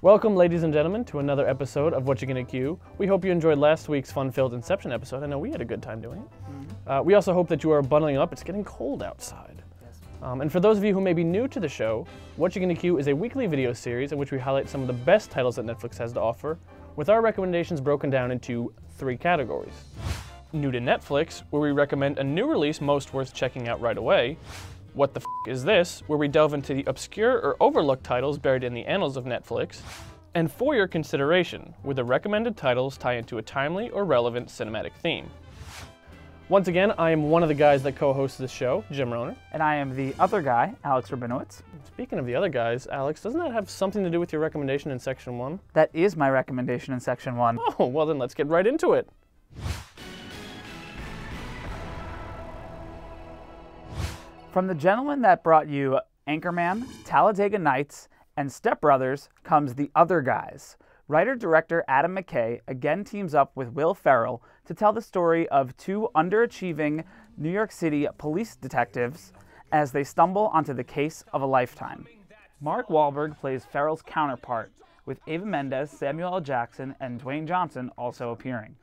Welcome, ladies and gentlemen, to another episode of What You Gonna Q. We hope you enjoyed last week's fun-filled Inception episode. I know we had a good time doing it. We also hope that you are bundling up. It's getting cold outside. And for those of you who may be new to the show, What You Gonna Q is a weekly video series in which we highlight some of the best titles that Netflix has to offer, with our recommendations broken down into 3 categories. New to Netflix, where we recommend a new release most worth checking out right away. What the F is This, where we delve into the obscure or overlooked titles buried in the annals of Netflix. And For Your Consideration, where the recommended titles tie into a timely or relevant cinematic theme. Once again, I am one of the guys that co-hosts this show, Jim Rohner. And I am the other guy, Alex Rabinowitz. Speaking of the other guys, Alex, doesn't that have something to do with your recommendation in Section 1? That is my recommendation in Section 1. Oh, well then let's get right into it. From the gentleman that brought you Anchorman, Talladega Nights, and Step Brothers comes The Other Guys. Writer-director Adam McKay again teams up with Will Ferrell to tell the story of 2 underachieving New York City police detectives as they stumble onto the case of a lifetime. Mark Wahlberg plays Ferrell's counterpart, with Eva Mendes, Samuel L. Jackson, and Dwayne Johnson also appearing.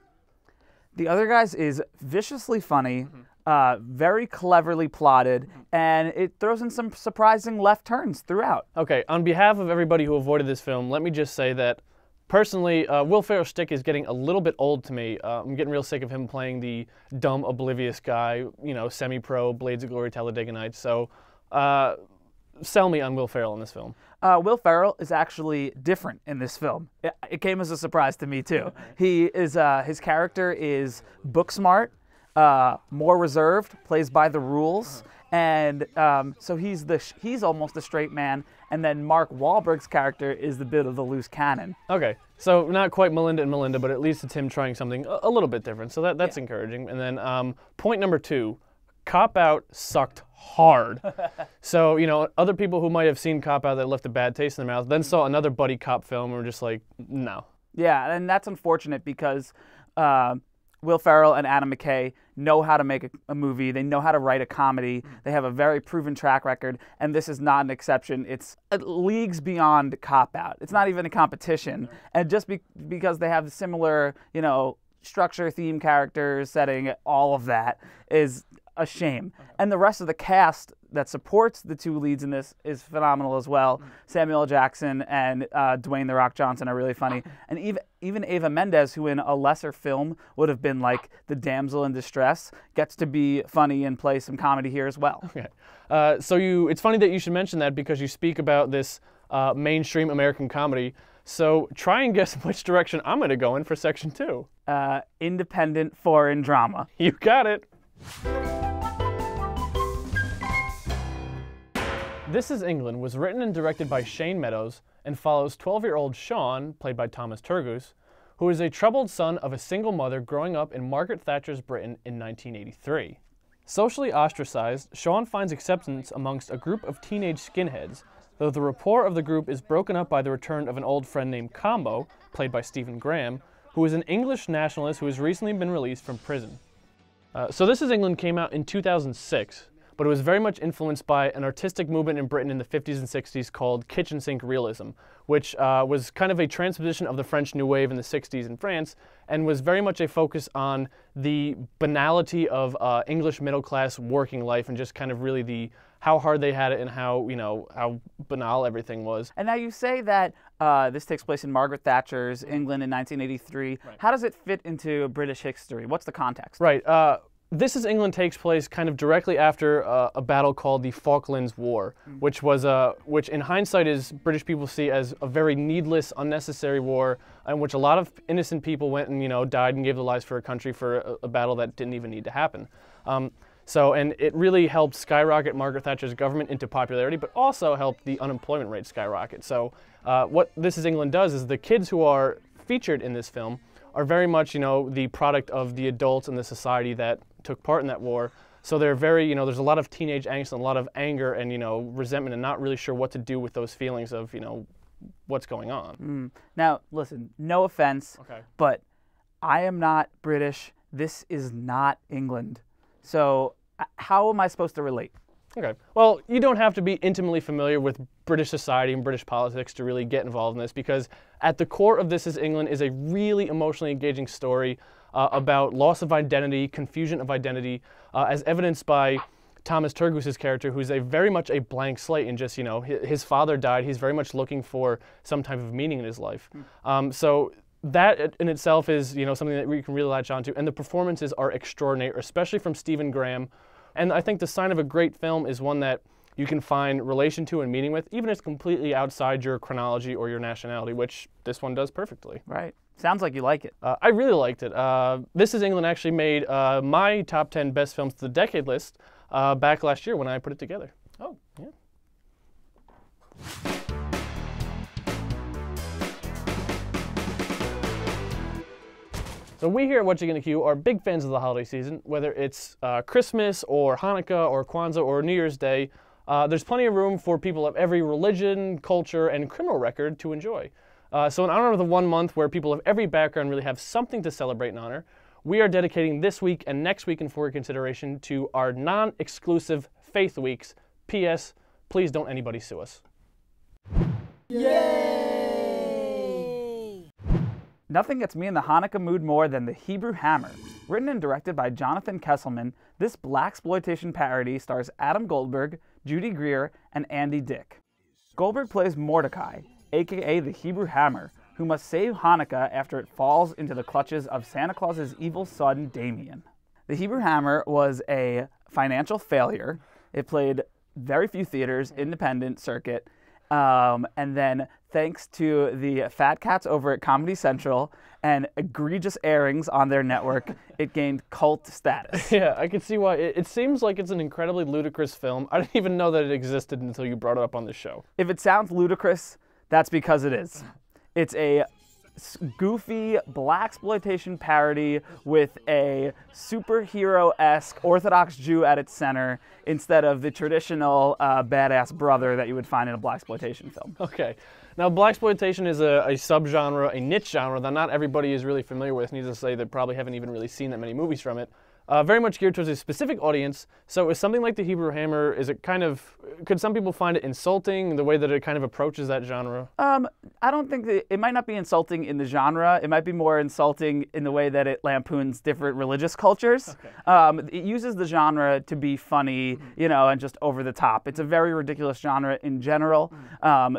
The Other Guys is viciously funny, very cleverly plotted, and it throws in some surprising left turns throughout. Okay, on behalf of everybody who avoided this film, let me just say that personally, Will Ferrell's shtick is getting a little bit old to me. I'm getting real sick of him playing the dumb, oblivious guy, you know, semi-pro, Blades of Glory, Talladega Nights. So, sell me on Will Ferrell in this film. Will Ferrell is actually different in this film. It came as a surprise to me too. He is his character is book smart, more reserved, plays by the rules, and so he's almost a straight man. And then Mark Wahlberg's character is the bit of the loose cannon. Okay, so not quite Melinda and Melinda, but at least it's him trying something a little bit different. So that's encouraging. And then point number 2, Cop Out sucked hard. So, you know, other people who might have seen Cop Out that left a bad taste in their mouth then saw another buddy cop film and were just like, no. Yeah, and that's unfortunate because Will Ferrell and Adam McKay know how to make a movie. They know how to write a comedy. They have a very proven track record, and this is not an exception. It's leagues beyond Cop Out. It's not even a competition. And just because they have similar, you know, structure, theme, characters, setting, all of that is a shame. And the rest of the cast that supports the 2 leads in this is phenomenal as well. Samuel L. Jackson and Dwayne "The Rock" Johnson are really funny. And even Eva Mendes, who in a lesser film would have been like the damsel in distress, gets to be funny and play some comedy here as well. Okay. It's funny that you should mention that because you speak about this mainstream American comedy. So try and guess which direction I'm going to go in for Section 2. Independent foreign drama. You got it. This Is England was written and directed by Shane Meadows and follows 12-year-old Sean, played by Thomas Turgoose, who is a troubled son of a single mother growing up in Margaret Thatcher's Britain in 1983. Socially ostracized, Sean finds acceptance amongst a group of teenage skinheads, though the rapport of the group is broken up by the return of an old friend named Combo, played by Stephen Graham, who is an English nationalist who has recently been released from prison. So This Is England came out in 2006, but it was very much influenced by an artistic movement in Britain in the 50s and 60s called kitchen sink realism, which was kind of a transposition of the French New Wave in the 60s in France, and was very much a focus on the banality of English middle-class working life and just kind of really how hard they had it and how, you know, how banal everything was. And now you say that this takes place in Margaret Thatcher's England in 1983. Right. How does it fit into British history? What's the context? Right. This Is England takes place kind of directly after a battle called the Falklands War, which in hindsight is British people see as a very needless, unnecessary war in which a lot of innocent people went and, you know, died and gave their lives for a country for a battle that didn't even need to happen. And it really helped skyrocket Margaret Thatcher's government into popularity, but also helped the unemployment rate skyrocket. So what This Is England does is the kids who are featured in this film are very much, you know, the product of the adults and the society that took part in that war. So they're very, you know, there's a lot of teenage angst and a lot of anger and, you know, resentment and not really sure what to do with those feelings of, you know, what's going on. Now, listen, no offense, okay, but I am not British. This is not England. So how am I supposed to relate? Okay. Well, you don't have to be intimately familiar with British society and British politics to really get involved in this, because at the core of This Is England is a really emotionally engaging story about loss of identity, confusion of identity, as evidenced by Thomas Turgoos's character, who's very much a blank slate, and just, his father died. He's very much looking for some type of meaning in his life. So that in itself is, something that we can really latch onto, and the performances are extraordinary, especially from Stephen Graham. And I think the sign of a great film is one that you can find relation to and meaning with, even if it's completely outside your chronology or your nationality, which this one does perfectly. Right. Sounds like you like it. I really liked it. This Is England actually made my top 10 best films of the decade list back last year when I put it together. Oh. Yeah. So we here at What You Gonna Q are big fans of the holiday season, whether it's Christmas or Hanukkah or Kwanzaa or New Year's Day. There's plenty of room for people of every religion, culture, and criminal record to enjoy. So in honor of the 1 month where people of every background really have something to celebrate and honor, we are dedicating this week and next week in For Your Consideration to our non-exclusive Faith Weeks. P.S. Please don't anybody sue us. Yay! Nothing gets me in the Hanukkah mood more than The Hebrew Hammer. Written and directed by Jonathan Kesselman, this blaxploitation parody stars Adam Goldberg, Judy Greer, and Andy Dick. Goldberg plays Mordecai, aka the Hebrew Hammer, who must save Hanukkah after it falls into the clutches of Santa Claus's evil son, Damien. The Hebrew Hammer was a financial failure. It played very few theaters, independent circuit, and then thanks to the fat cats over at Comedy Central and egregious airings on their network, it gained cult status. Yeah, I can see why. It seems like it's an incredibly ludicrous film. I didn't even know that it existed until you brought it up on the show. If it sounds ludicrous, that's because it is. It's a goofy blaxploitation parody with a superhero-esque Orthodox Jew at its center instead of the traditional badass brother that you would find in a blaxploitation film. Okay. Now, blaxploitation is a subgenre, a niche genre that not everybody is really familiar with. Needless to say, they probably haven't even really seen that many movies from it. Very much geared towards a specific audience. So is something like The Hebrew Hammer, could some people find it insulting, the way that it kind of approaches that genre? I don't think that it might not be insulting in the genre. It might be more insulting in the way that it lampoons different religious cultures. Okay. It uses the genre to be funny, and just over the top. It's a very ridiculous genre in general.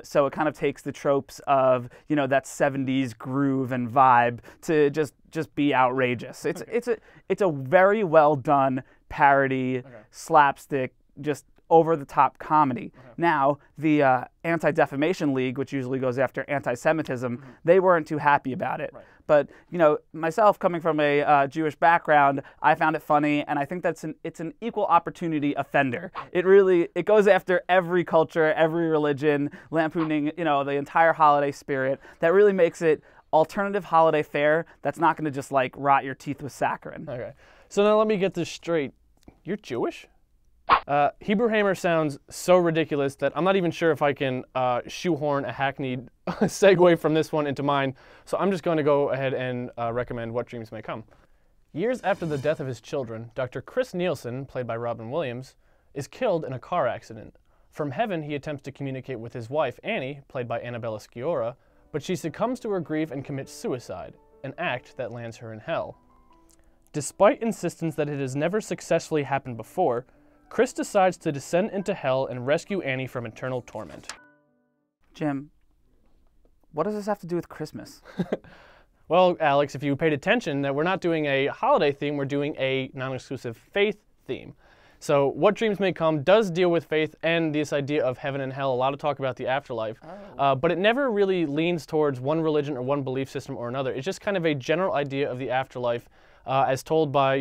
So it kind of takes the tropes of, that 70s groove and vibe to just be outrageous. It's a very well done parody, slapstick, just over-the-top comedy. Now, the Anti-Defamation League, which usually goes after anti-Semitism, they weren't too happy about it. Right. But, myself coming from a Jewish background, I found it funny, and I think it's an equal opportunity offender. It goes after every culture, every religion, lampooning, the entire holiday spirit. That really makes it alternative holiday fare that's not going to just rot your teeth with saccharin. Okay. So now let me get this straight. You're Jewish? Hebrew Hammer sounds so ridiculous that I'm not even sure if I can shoehorn a hackneyed segue from this one into mine. So I'm just going to go ahead and recommend What Dreams May Come. Years after the death of his children, Dr. Chris Nielsen, played by Robin Williams, is killed in a car accident. From heaven, he attempts to communicate with his wife, Annie, played by Annabella Sciorra, but she succumbs to her grief and commits suicide, an act that lands her in hell. Despite insistence that it has never successfully happened before, Chris decides to descend into hell and rescue Annie from eternal torment. Jim, what does this have to do with Christmas? Well, Alex, if you paid attention, that we're not doing a holiday theme, we're doing a non-exclusive faith theme. So What Dreams May Come does deal with faith and this idea of heaven and hell, a lot of talk about the afterlife, but it never really leans towards one religion or one belief system or another. It's just kind of a general idea of the afterlife as told by,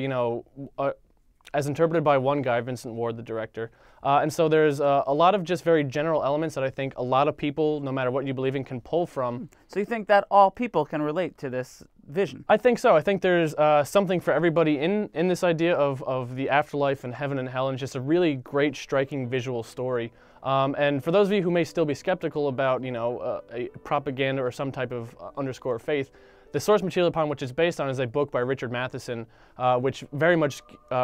as interpreted by one guy, Vincent Ward, the director. And so there's a lot of just very general elements that I think a lot of people, no matter what you believe in, can pull from. So you think that all people can relate to this vision? I think so. I think there's something for everybody in this idea of the afterlife and heaven and hell, and just a really great, striking visual story. And for those of you who may still be skeptical about, a propaganda or some type of underscore faith, the source material upon which it's based on is a book by Richard Matheson, which very much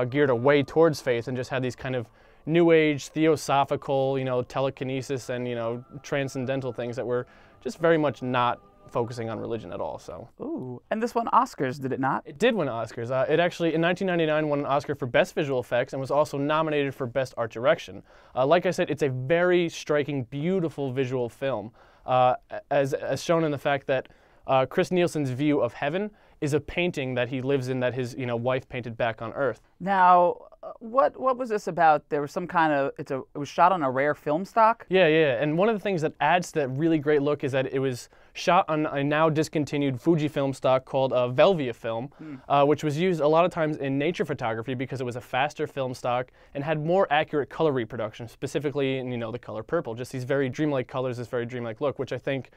geared away towards faith and just had these kind of new age theosophical, telekinesis and, transcendental things that were just very much not focusing on religion at all. So Ooh, and this won Oscars, did it not? it did win Oscars. It actually, in 1999, won an Oscar for Best Visual Effects and was also nominated for Best Art Direction. Like I said, it's a very striking, beautiful visual film, as shown in the fact that Chris Nielsen's view of heaven is a painting that he lives in that his wife painted back on Earth. Now, what was this about? There was some kind of it was shot on a rare film stock. Yeah, and one of the things that adds to that really great look is that it was shot on a now discontinued Fujifilm stock called Velvia film, which was used a lot of times in nature photography because it was a faster film stock and had more accurate color reproduction, specifically in the color purple. Just these very dreamlike colors, this very dreamlike look, which I think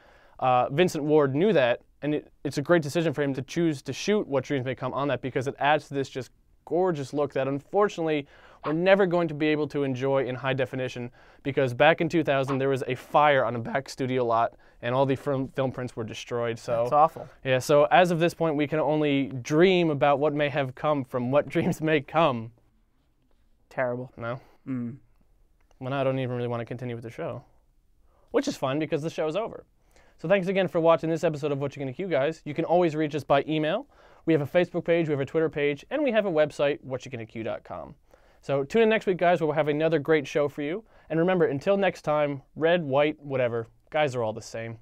Vincent Ward knew that, and it's a great decision for him to choose to shoot What Dreams May Come on that because it adds to this just gorgeous look that unfortunately we're never going to be able to enjoy in high definition because back in 2000 there was a fire on a back studio lot and all the film prints were destroyed. So That's awful. Yeah, so as of this point we can only dream about what may have come from What Dreams May Come. Terrible. No? Well, now I don't even really want to continue with the show, which is fun because the show is over. So thanks again for watching this episode of What You Gonna Q, guys. You can always reach us by email. We have a Facebook page, we have a Twitter page, and we have a website, whatyougonnaq.com. So tune in next week, guys, where we'll have another great show for you. And remember, until next time, red, white, whatever, guys are all the same.